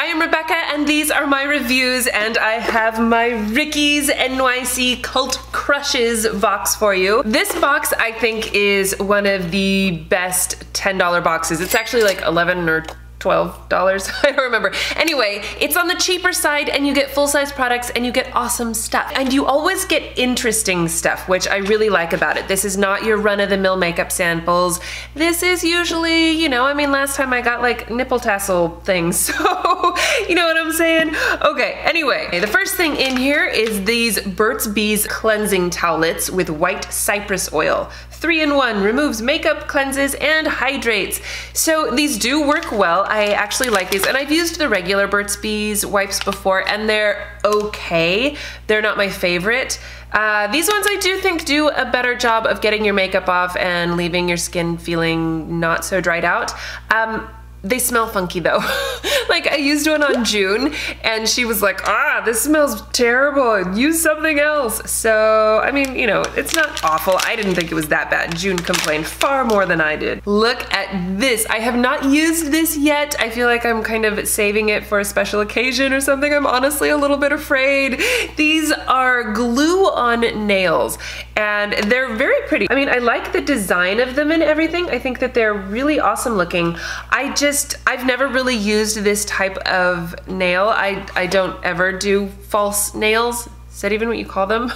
I am Rebecca and these are my reviews, and I have my Ricky's NYC Cult Crushes box for you. This box I think is one of the best $10 boxes. It's actually like 11 or $12, I don't remember. Anyway, it's on the cheaper side and you get full-size products and you get awesome stuff. And you always get interesting stuff, which I really like about it. This is not your run-of-the-mill makeup samples. This is usually, you know, I mean, last time I got like nipple tassel things, so you know what I'm saying? Okay, anyway, the first thing in here is these Burt's Bees cleansing towelettes with white cypress oil. 3-in-1, removes makeup, cleanses, and hydrates. So these do work well. I actually like these, and I've used the regular Burt's Bees wipes before, and they're okay. They're not my favorite. These ones I do think do a better job of getting your makeup off and leaving your skin feeling not so dried out. They smell funky though. Like I used one on June and she was like, ah, this smells terrible, use something else. So, I mean, you know, it's not awful. I didn't think it was that bad. June complained far more than I did. Look at this. I have not used this yet. I feel like I'm kind of saving it for a special occasion or something. I'm honestly a little bit afraid. These are glue-on nails and they're very pretty. I mean, I like the design of them and everything. I think that they're really awesome looking. I've never really used this type of nail. I don't ever do false nails. Is that even what you call them?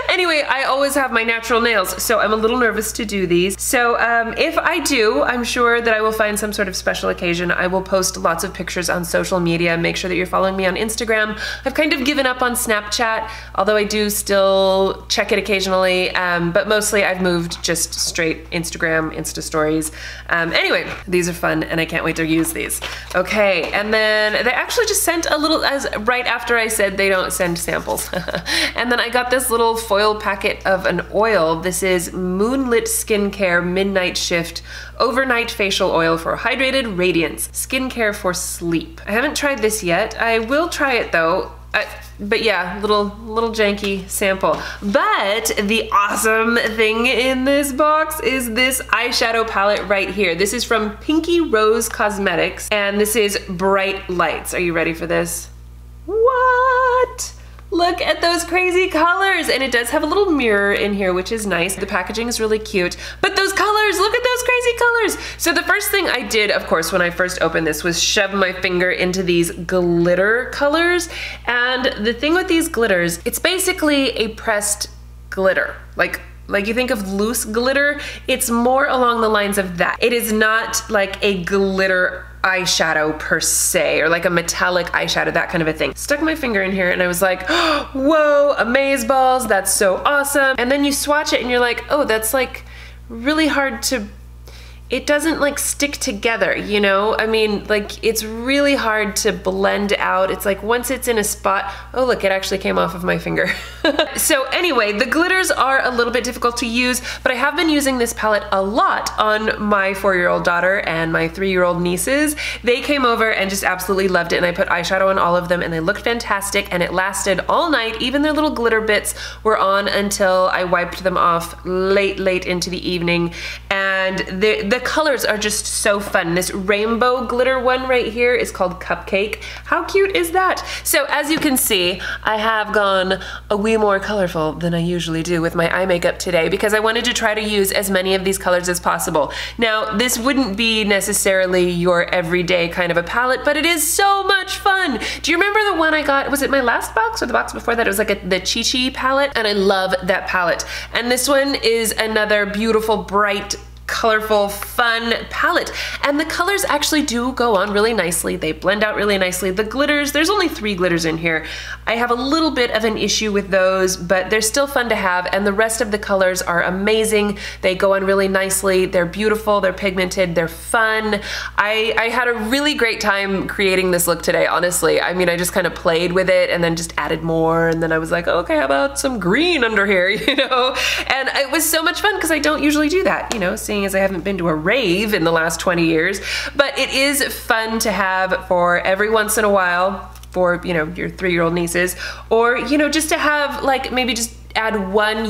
Anyway, I always have my natural nails, so I'm a little nervous to do these. So if I do, I'm sure that I will find some sort of special occasion. I will post lots of pictures on social media. Make sure that you're following me on Instagram. I've kind of given up on Snapchat, although I do still check it occasionally, but mostly I've moved just straight Instagram, Insta stories. Anyway, these are fun and I can't wait to use these. Okay, and then they actually just sent a little, right after I said they don't send samples. And then I got this little foil packet of an oil. This is Moonlit Skincare Midnight Shift Overnight Facial Oil for Hydrated Radiance. Skincare for sleep. I haven't tried this yet. I will try it though. But yeah, little janky sample. But the awesome thing in this box is this eyeshadow palette right here. This is from Pinky Rose Cosmetics and this is Bright Lights. Are you ready for this? What? Look at those crazy colors, and it does have a little mirror in here, which is nice. The packaging is really cute, but those colors, look at those crazy colors. So the first thing I did, of course, when I first opened this was shove my finger into these glitter colors. And the thing with these glitters, it's basically a pressed glitter. Like you think of loose glitter, it's more along the lines of that. It is not like a glitter eyeshadow per se, or like a metallic eyeshadow, that kind of a thing. Stuck my finger in here and I was like, oh, whoa, amazeballs, that's so awesome. And then you swatch it and you're like, oh, that's like really hard to, it doesn't like stick together, you know? I mean, like it's really hard to blend out. It's like once it's in a spot, oh look, it actually came off of my finger. So anyway, the glitters are a little bit difficult to use, but I have been using this palette a lot on my 4-year-old daughter and my 3-year-old nieces. They came over and just absolutely loved it, and I put eyeshadow on all of them and they looked fantastic, and it lasted all night. Even their little glitter bits were on until I wiped them off late into the evening. And the colors are just so fun. This rainbow glitter one right here is called Cupcake. How cute is that? So as you can see, I have gone a wee more colorful than I usually do with my eye makeup today because I wanted to try to use as many of these colors as possible. Now, this wouldn't be necessarily your everyday kind of a palette, but it is so much fun. Do you remember the one I got? Was it my last box or the box before that? It was like the Chi Chi palette, and I love that palette. And this one is another beautiful, bright, colorful, fun palette. And the colors actually do go on really nicely. They blend out really nicely. The glitters, there's only 3 glitters in here. I have a little bit of an issue with those, but they're still fun to have, and the rest of the colors are amazing. They go on really nicely. They're beautiful, they're pigmented, they're fun. I had a really great time creating this look today, honestly. I mean, I just kind of played with it and then just added more, and then I was like, oh, okay, how about some green under here, you know? And it was so much fun because I don't usually do that, you know, seeing as I haven't been to a rave in the last 20 years, but it is fun to have for every once in a while for, you know, your 3-year-old nieces, or, you know, just to have like maybe just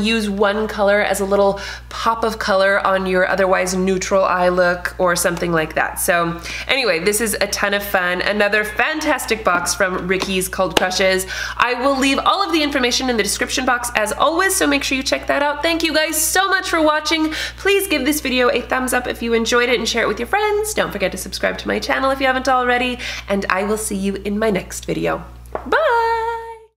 use one color as a little pop of color on your otherwise neutral eye look or something like that. So anyway, this is a ton of fun. Another fantastic box from Ricky's Cult Crushes. I will leave all of the information in the description box as always, so make sure you check that out. Thank you guys so much for watching. Please give this video a thumbs up if you enjoyed it and share it with your friends. Don't forget to subscribe to my channel if you haven't already, and I will see you in my next video. Bye!